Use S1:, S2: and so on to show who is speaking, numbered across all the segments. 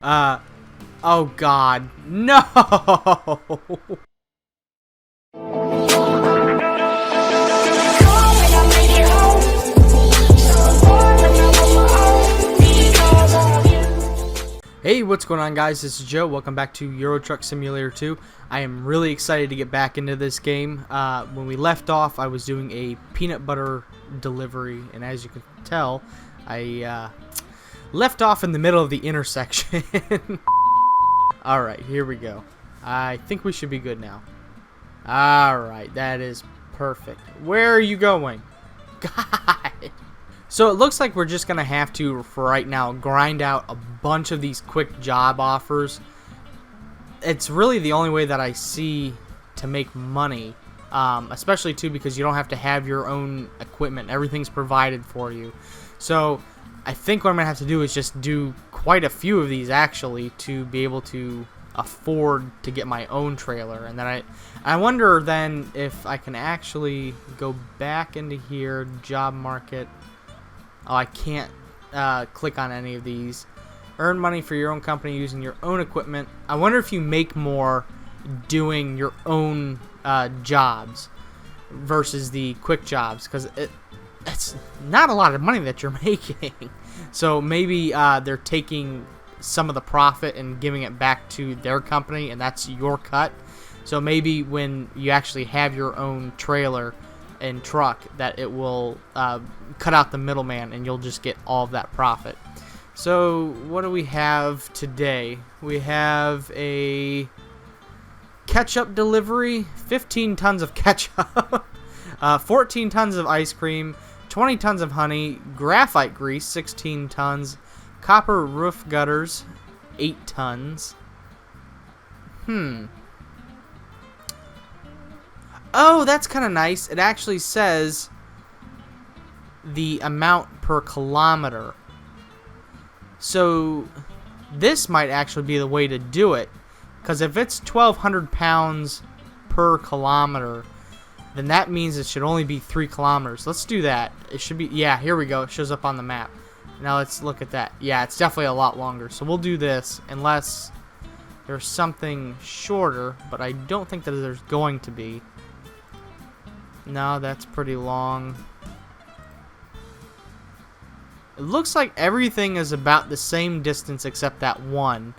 S1: Uh, oh God, no! Hey, what's going on, guys? This is Joe. Welcome back to Euro Truck Simulator 2. I am really excited to get back into this game. When we left off, I was doing a peanut butter delivery, and as you can tell, I left off in the middle of the intersection. Alright, here we go. I think we should be good now. Alright, that is perfect. Where are you going? God! So it looks like we're just going to have to, for right now, grind out a bunch of these quick job offers. It's really the only way that I see to make money. Especially, too, because you don't have to have your own equipment. Everything's provided for you. So I think what I'm going to have to do is just do quite a few of these, actually, to be able to afford to get my own trailer. And then I wonder then if I can actually go back into here, job market. Oh, I can't click on any of these. Earn money for your own company using your own equipment. I wonder if you make more doing your own jobs versus the quick jobs, because it's not a lot of money that you're making. So maybe they're taking some of the profit and giving it back to their company, and that's your cut. So maybe when you actually have your own trailer and truck, that it will cut out the middleman and you'll just get all of that profit. So what do we have today? We have a ketchup delivery, 15 tons of ketchup, 14 tons of ice cream, 20 tons of honey, graphite grease, 16 tons, copper roof gutters, 8 tons. Oh, that's kind of nice. It actually says the amount per kilometer. So this might actually be the way to do it, because if it's 1,200 pounds per kilometer, then that means it should only be 3 kilometers. Let's do that. It should be, yeah, here we go. It shows up on the map. Now let's look at that. Yeah, it's definitely a lot longer. So we'll do this unless there's something shorter, but I don't think that there's going to be. No, that's pretty long. It looks like everything is about the same distance except that one,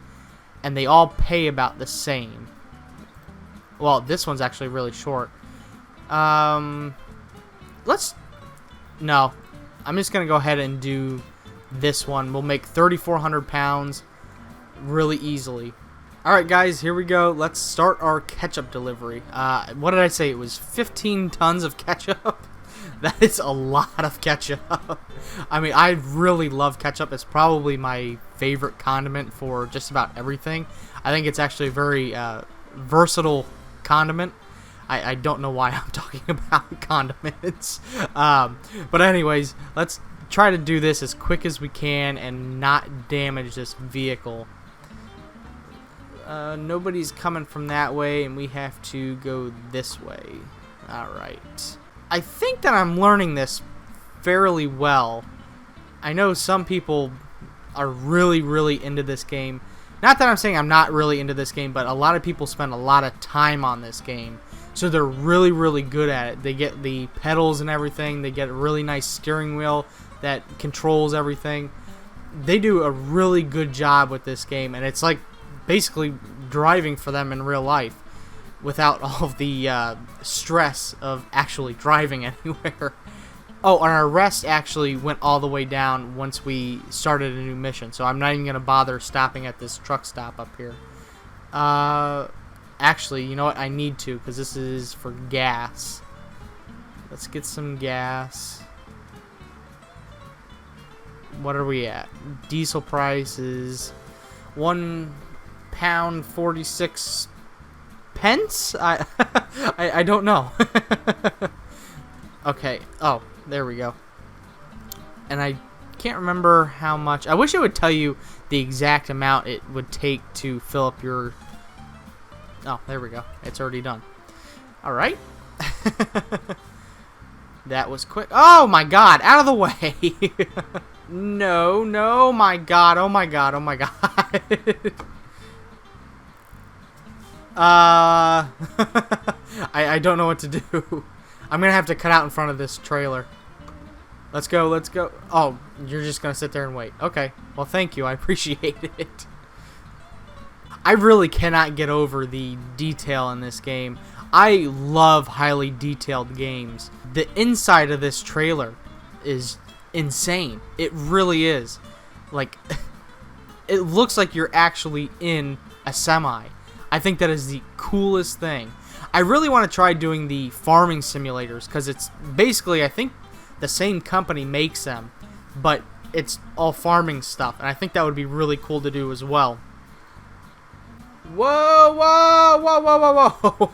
S1: and they all pay about the same. Well, this one's actually really short. No, I'm just gonna go ahead and do this one. We'll make 3,400 pounds really easily. Alright, guys, here we go. Let's start our ketchup delivery. What did I say? It was 15 tons of ketchup? That is a lot of ketchup. I mean, I really love ketchup. It's probably my favorite condiment for just about everything. I think it's actually a very versatile condiment. I don't know why I'm talking about condiments. But anyways, let's try to do this as quick as we can and not damage this vehicle. Nobody's coming from that way, and we have to go this way. Alright. I think that I'm learning this fairly well. I know some people are really, really into this game. Not that I'm saying I'm not really into this game, but a lot of people spend a lot of time on this game. So they're really, really good at it. They get the pedals and everything. They get a really nice steering wheel that controls everything. They do a really good job with this game, and it's like basically driving for them in real life without all of the stress of actually driving anywhere. Oh, and our rest actually went all the way down once we started a new mission, so I'm not even going to bother stopping at this truck stop up here. Actually, you know what? I need to, because this is for gas. Let's get some gas. What are we at? Diesel price is £1.46. I don't know. Okay. Oh, there we go. And I can't remember how much. I wish it would tell you the exact amount it would take to fill up your. Oh, there we go. It's already done. All right. That was quick. Oh my God! Out of the way. No, no, oh my god, oh my god, oh my god. I don't know what to do. I'm gonna have to cut out in front of this trailer. Let's go, let's go. Oh, you're just gonna sit there and wait. Okay, well thank you, I appreciate it. I really cannot get over the detail in this game. I love highly detailed games. The inside of this trailer is insane. It really is. Like, it looks like you're actually in a semi. I think that is the coolest thing. I really want to try doing the farming simulators because it's basically, I think, the same company makes them, but it's all farming stuff, and I think that would be really cool to do as well. Whoa, whoa, whoa, whoa, whoa, whoa.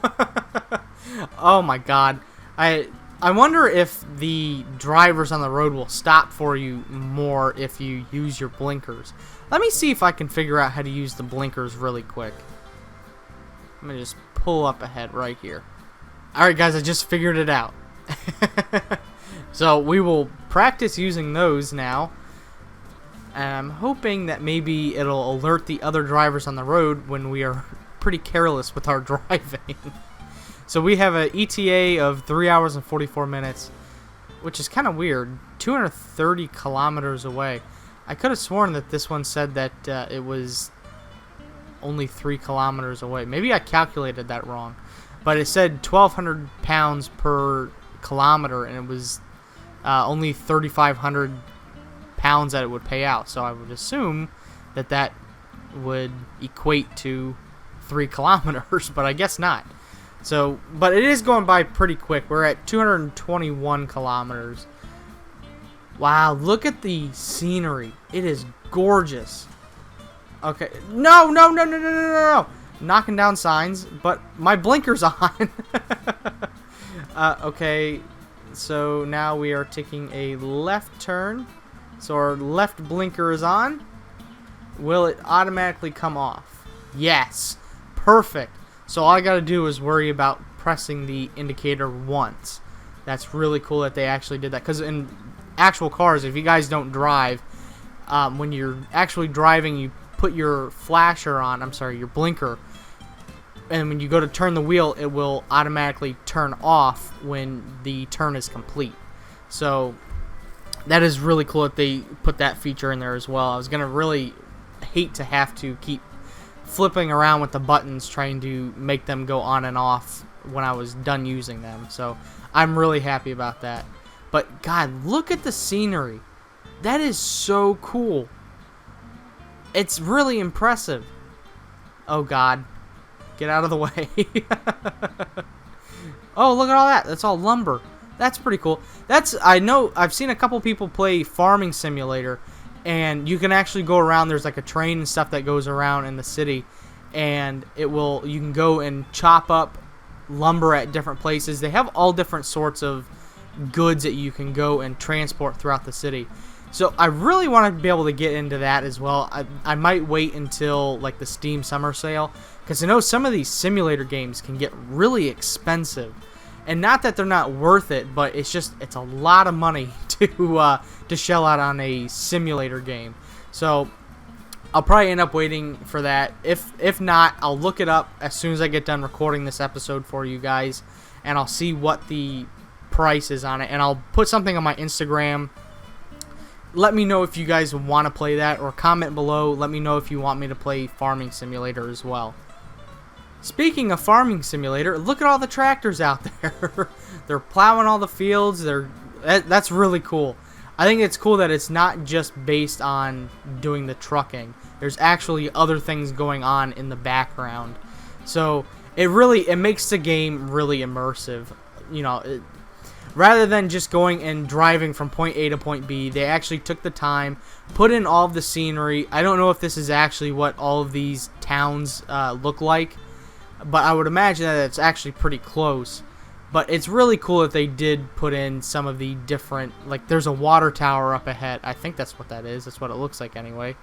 S1: Oh my god. I wonder if the drivers on the road will stop for you more if you use your blinkers. Let me see if I can figure out how to use the blinkers really quick. I'm gonna just pull up ahead right here. Alright guys, I just figured it out. So we will practice using those now. And I'm hoping that maybe it'll alert the other drivers on the road when we are pretty careless with our driving. So we have an ETA of 3 hours and 44 minutes, which is kind of weird. 230 kilometers away. I could have sworn that this one said that it was only 3 kilometers away. Maybe I calculated that wrong. But it said 1,200 pounds per kilometer, and it was only 3,500 pounds that it would pay out. So I would assume that that would equate to 3 kilometers, but I guess not. So, but it is going by pretty quick. We're at 221 kilometers. Wow, look at the scenery. It is gorgeous. Okay, no, no, no, no, no, no, no, no. Knocking down signs, but my blinker's on. Okay, so now we are taking a left turn. So our left blinker is on. Will it automatically come off? Yes. Perfect. So all I gotta do is worry about pressing the indicator once. That's really cool that they actually did that. Because in actual cars, if you guys don't drive, when you're actually driving, you put your flasher on, I'm sorry, your blinker, and when you go to turn the wheel, it will automatically turn off when the turn is complete. So that is really cool that they put that feature in there as well. I was going to really hate to have to keep flipping around with the buttons trying to make them go on and off when I was done using them. So I'm really happy about that. But God, look at the scenery. That is so cool. It's really impressive. Oh God. Get out of the way. Oh, look at all that. That's all lumber. That's pretty cool. I know I've seen a couple people play Farming Simulator, and you can actually go around. There's like a train and stuff that goes around in the city, and you can go and chop up lumber at different places. They have all different sorts of goods that you can go and transport throughout the city. So I really want to be able to get into that as well. I might wait until like the Steam Summer Sale, because I know some of these simulator games can get really expensive. And not that they're not worth it, but it's a lot of money to shell out on a simulator game. So I'll probably end up waiting for that. If not, I'll look it up as soon as I get done recording this episode for you guys, and I'll see what the price is on it, and I'll put something on my Instagram. Let me know if you guys want to play that, or comment below. Let me know if you want me to play Farming Simulator as well. Speaking of Farming Simulator, look at all the tractors out there. They're plowing all the fields. That's really cool. I think it's cool that it's not just based on doing the trucking. There's actually other things going on in the background. So it makes the game really immersive. You know, rather than just going and driving from point A to point B, they actually took the time, put in all of the scenery. I don't know if this is actually what all of these towns look like, but I would imagine that it's actually pretty close. But it's really cool that they did put in some of the different, like there's a water tower up ahead. I think that's what that is. That's what it looks like anyway.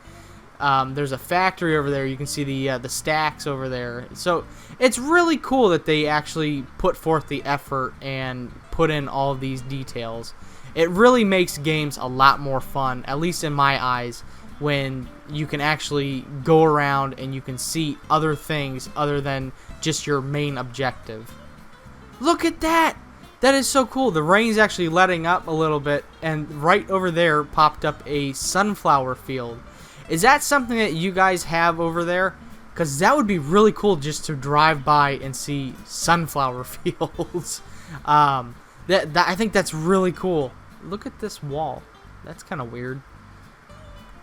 S1: There's a factory over there. You can see the stacks over there. So it's really cool that they actually put forth the effort and put in all of these details. It really makes games a lot more fun, at least in my eyes, when you can actually go around and you can see other things other than just your main objective. Look at that! That is so cool. The rain's actually letting up a little bit, and right over there popped up a sunflower field. Is that something that you guys have over there? Because that would be really cool just to drive by and see sunflower fields. I think that's really cool. Look at this wall. That's kind of weird.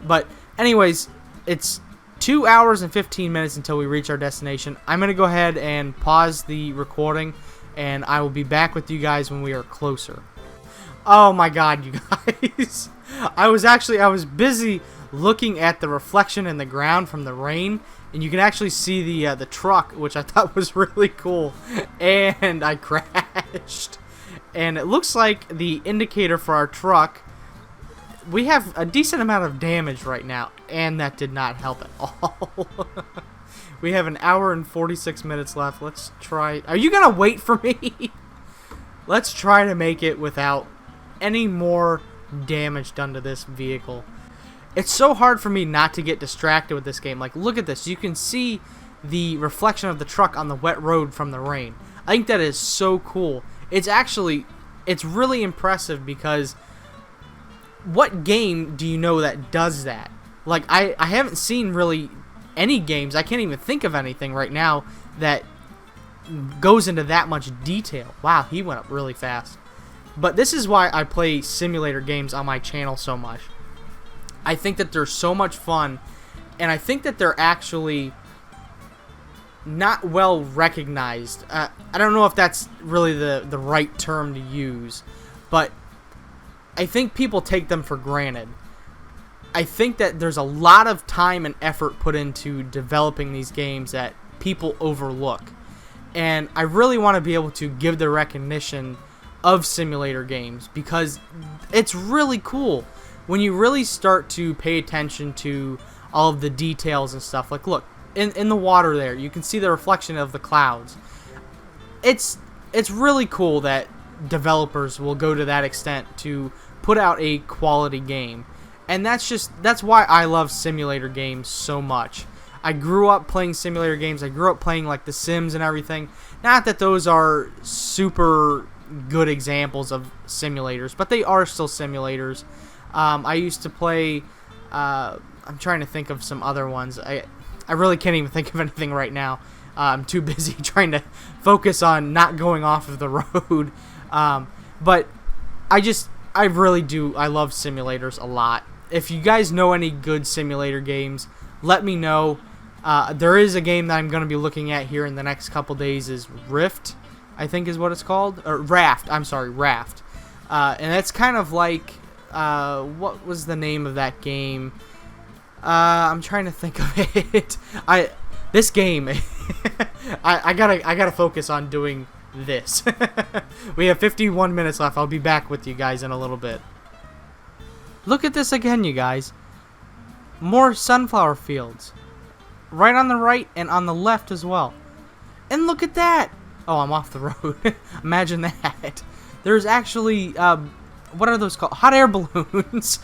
S1: But anyways, it's 2 hours and 15 minutes until we reach our destination. I'm going to go ahead and pause the recording, and I will be back with you guys when we are closer. Oh my god, you guys. I was busy looking at the reflection in the ground from the rain, and you can actually see the truck, which I thought was really cool, and I crashed. And it looks like the indicator for our truck, we have a decent amount of damage right now, and that did not help at all. We have 1 hour and 46 minutes left. Let's try. Are you gonna wait for me? Let's try to make it without any more damage done to this vehicle. It's so hard for me not to get distracted with this game. Like, look at this. You can see the reflection of the truck on the wet road from the rain. I think that is so cool. It's really impressive, because what game do you know that does that? Like, I haven't seen really any games. I can't even think of anything right now that goes into that much detail. Wow, he went up really fast. But this is why I play simulator games on my channel so much. I think that they're so much fun, and I think that they're actually not well recognized. I don't know if that's really the right term to use, but I think people take them for granted. I think that there's a lot of time and effort put into developing these games that people overlook, and I really want to be able to give the recognition of simulator games, because it's really cool when you really start to pay attention to all of the details and stuff. Like, look, in the water there, you can see the reflection of the clouds. It's really cool that developers will go to that extent to put out a quality game. And that's why I love simulator games so much. I grew up playing simulator games. I grew up playing like The Sims and everything. Not that those are super good examples of simulators, but they are still simulators. I used to play, I'm trying to think of some other ones. I really can't even think of anything right now. I'm too busy trying to focus on not going off of the road. But I really do. I love simulators a lot. If you guys know any good simulator games, let me know. There is a game that I'm going to be looking at here in the next couple days, is Rift, I think is what it's called. Or Raft. I'm sorry, Raft. And it's kind of like, what was the name of that game? I'm trying to think of it. This game, I gotta focus on doing this. We have 51 minutes left. I'll be back with you guys in a little bit. Look at this again, you guys. More sunflower fields. Right on the right and on the left as well. And look at that. Oh, I'm off the road. Imagine that. There's actually, what are those called? Hot air balloons.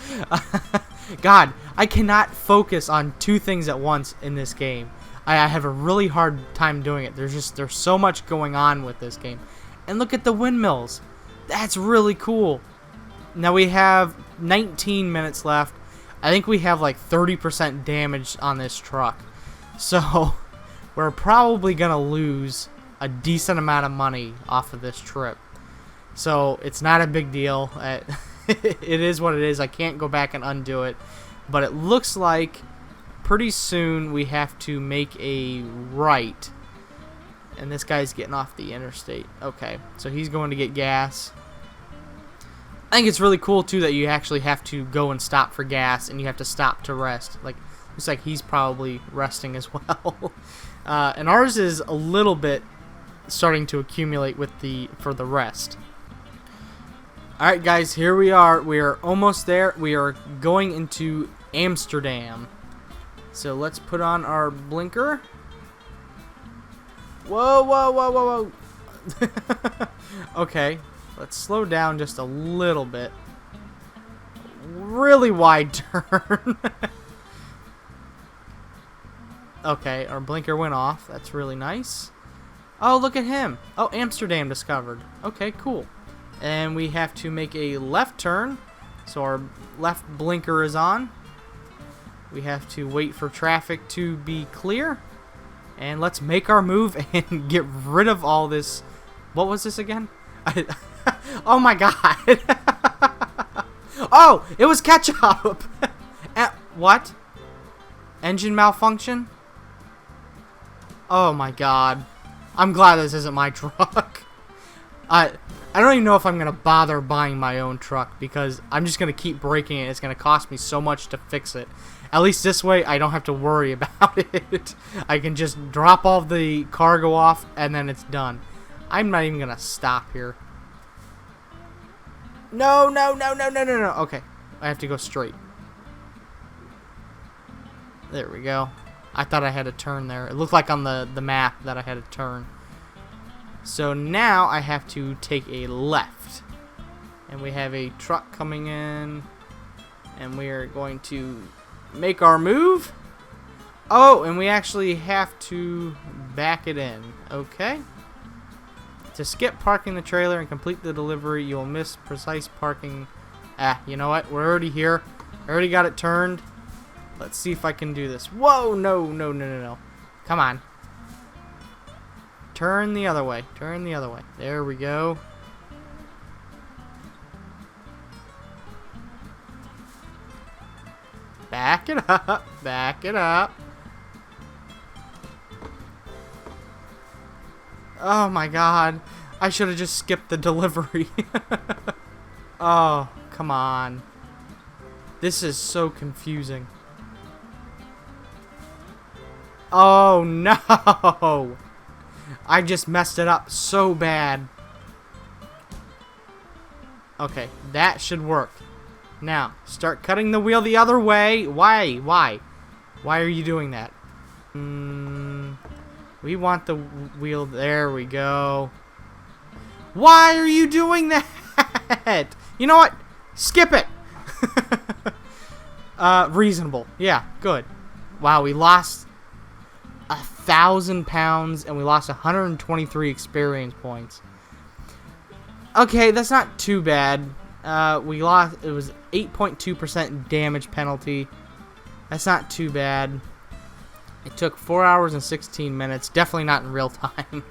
S1: God, I cannot focus on two things at once in this game. I have a really hard time doing it. There's so much going on with this game. And look at the windmills. That's really cool. Now we have 19 minutes left. I think we have like 30% damage on this truck. So we're probably going to lose a decent amount of money off of this trip. So it's not a big deal. It is what it is. I can't go back and undo it. But it looks like pretty soon we have to make a right. And this guy's getting off the interstate. Okay, so he's going to get gas. I think it's really cool too that you actually have to go and stop for gas, and you have to stop to rest. Like, looks like he's probably resting as well. And ours is a little bit starting to accumulate for the rest. Alright guys, here we are. We are almost there. We are going into Amsterdam. So let's put on our blinker. Whoa, whoa, whoa, whoa, whoa. Okay, let's slow down just a little bit. really wide turn. Okay, our blinker went off. That's really nice. Oh, look at him. Oh, Amsterdam discovered. Okay, cool. And we have to make a left turn. So our left blinker is on. We have to wait for traffic to be clear. And let's make our move and get rid of all this. What was this again? Oh my god. Oh, it was ketchup. What? Engine malfunction? Oh my god. I'm glad this isn't my truck. I don't even know if I'm going to bother buying my own truck because I'm just going to keep breaking it. It's going to cost me so much to fix it. At least this way I don't have to worry about it. I can just drop all the cargo off and then it's done. I'm not even going to stop here. No, no, no, no, no, no, no. Okay. I have to go straight. There we go. I thought I had a turn there. It looked like on the map that I had a turn. So now I have to take a left. And we have a truck coming in. And we are going to make our move. Oh, and we actually have to back it in. Okay. To skip parking the trailer and complete the delivery, you'll miss precise parking. Ah, you know what? We're already here. I already got it turned. Let's see if I can do this. Whoa, no, no, no, no, no. Come on. Turn the other way. Turn the other way. There we go. Back it up. Back it up. Oh my god. I should have just skipped the delivery. Oh, come on. This is so confusing. Oh no! I just messed it up so bad. Okay, that should work. Now, start cutting the wheel the other way. Why? Why? Why are you doing that? We want the wheel. There we go. Why are you doing that? You know what? Skip it. Reasonable. Yeah, good. Wow, we lost 1,000 pounds and we lost 123 experience points. Okay, that's not too bad. We lost. It was 8.2% damage penalty. That's not too bad. It took 4 hours and 16 minutes. Definitely not in real time.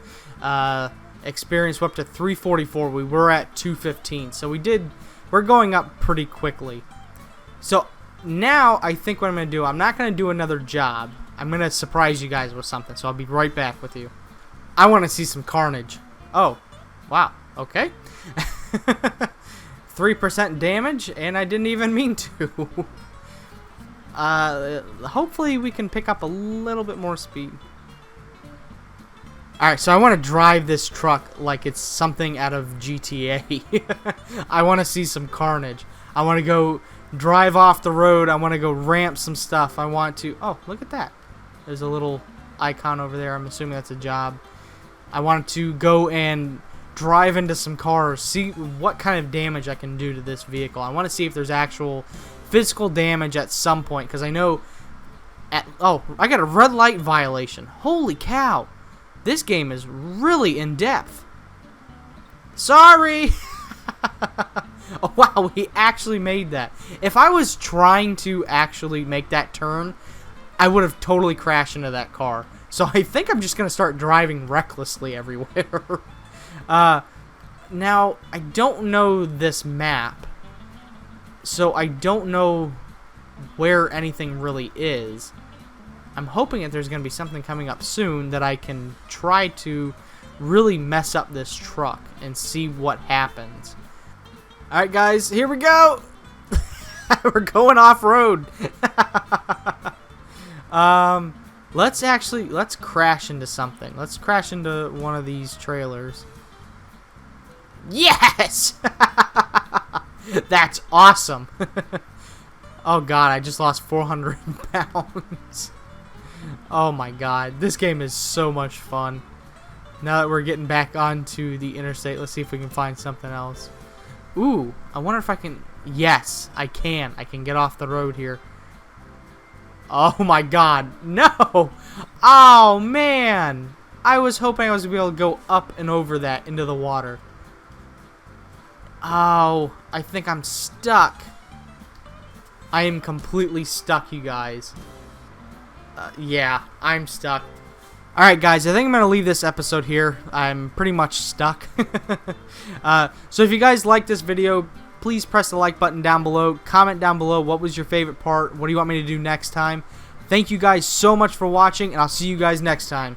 S1: Experience went up to 344. We were at 215. So we're going up pretty quickly. So now I think what I'm going to do, I'm not going to do another job. I'm going to surprise you guys with something. So I'll be right back with you. I want to see some carnage. Oh, wow. Okay. 3% damage, and I didn't even mean to. Hopefully we can pick up a little bit more speed. Alright, so I want to drive this truck like it's something out of GTA. I want to see some carnage. I want to go drive off the road. I want to go ramp some stuff. I want to... Oh, look at that. There's a little icon over there. I'm assuming that's a job. I want to go and drive into some cars, see what kind of damage I can do to this vehicle. I want to see if there's actual physical damage at some point, because I know oh, I got a red light violation. Holy cow. This game is really in depth. Sorry. Oh, wow, we actually made that. If I was trying to actually make that turn, I would have totally crashed into that car. So I think I'm just going to start driving recklessly everywhere. Now, I don't know this map, so I don't know where anything really is. I'm hoping that there's going to be something coming up soon that I can try to really mess up this truck and see what happens. Alright guys, here we go! We're going off-road! Let's crash into something. Let's crash into one of these trailers. Yes! That's awesome. Oh god, I just lost 400 pounds. Oh my god, this game is so much fun. Now that we're getting back onto the interstate, let's see if we can find something else. Ooh, I wonder if I can... Yes, I can. I can get off the road here. Oh my god. No! Oh man! I was hoping I was going to be able to go up and over that into the water. Oh, I think I'm stuck. I am completely stuck, you guys. Yeah, I'm stuck. Alright guys, I think I'm going to leave this episode here. I'm pretty much stuck. So if you guys like this video, please press the like button down below. Comment down below what was your favorite part. What do you want me to do next time? Thank you guys so much for watching, and I'll see you guys next time.